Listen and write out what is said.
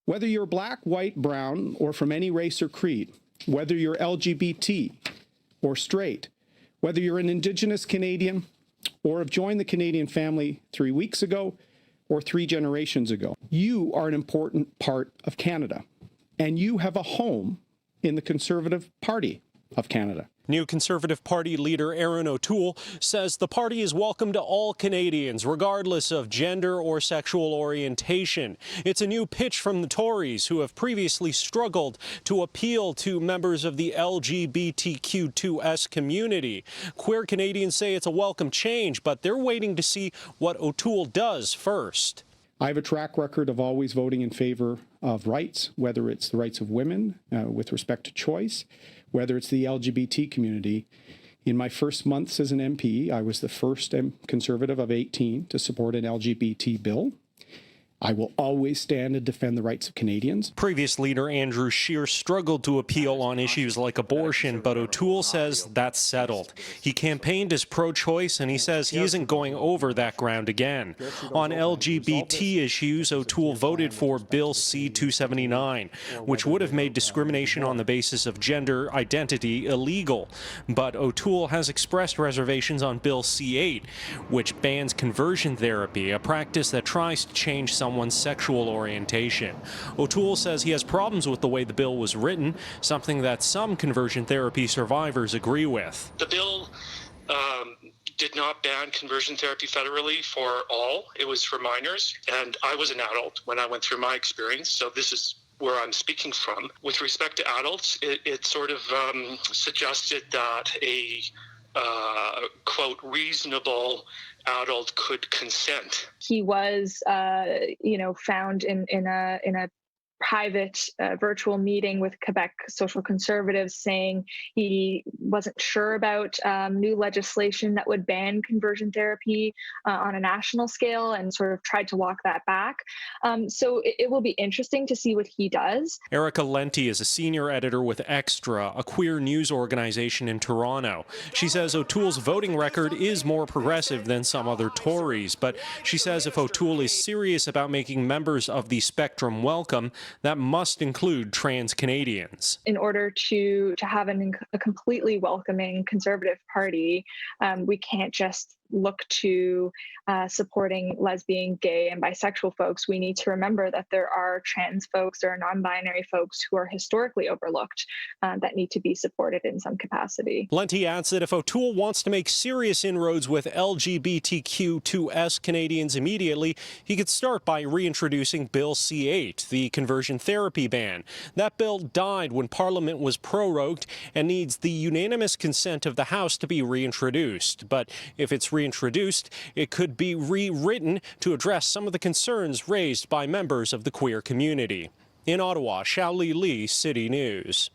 Whether you're black, white, brown, or from any race or creed, whether you're LGBT or straight, whether you're an Indigenous Canadian or have joined the Canadian family 3 weeks ago or 3 generations ago, you are an important part of Canada, and you have a home in the Conservative Party of Canada. New Conservative Party leader Erin O'Toole says the party is welcome to all Canadians, regardless of gender or sexual orientation. It's a new pitch from the Tories, who have previously struggled to appeal to members of the LGBTQ2S community. Queer Canadians say it's a welcome change, but they're waiting to see what O'Toole does first. I have a track record of always voting in favor of rights, whether it's the rights of women with respect to choice, whether it's the LGBT community. In my first months as an MP, I was the first Conservative of 18 to support an LGBT bill. I will always stand and defend the rights of Canadians. Previous leader Andrew Scheer struggled to appeal on issues like abortion, but O'Toole says that's settled. He campaigned as pro-choice, and he says he isn't going over that ground again. On LGBT issues, O'Toole voted for Bill C-279, which would have made discrimination on the basis of gender identity illegal. But O'Toole has expressed reservations on Bill C-8, which bans conversion therapy, a practice that tries to change someone's sexual orientation. O'Toole says he has problems with the way the bill was written, something that some conversion therapy survivors agree with. The bill did not ban conversion therapy federally for all. It was for minors, and I was an adult when I went through my experience, so this is where I'm speaking from. With respect to adults, it sort of suggested that a quote, reasonable adult could consent. He was, found in a private virtual meeting with Quebec social conservatives, saying he wasn't sure about new legislation that would ban conversion therapy on a national scale, and sort of tried to walk that back. So it will be interesting to see what he does. Erica Lenti is a senior editor with Extra, a queer news organization in Toronto. She says O'Toole's voting record is more progressive than some other Tories, but she says if O'Toole is serious about making members of the spectrum welcome, that must include trans Canadians. In order to have a completely welcoming Conservative Party, we can't just look to supporting lesbian, gay, and bisexual folks. We need to remember that there are trans folks, there are non-binary folks who are historically overlooked that need to be supported in some capacity. Lenti adds that if O'Toole wants to make serious inroads with LGBTQ2S Canadians immediately, he could start by reintroducing Bill C-8, the conversion therapy ban. That bill died when Parliament was prorogued and needs the unanimous consent of the House to be reintroduced. But if it's reintroduced, it could be rewritten to address some of the concerns raised by members of the queer community. In Ottawa, Xiaoli Li, City News.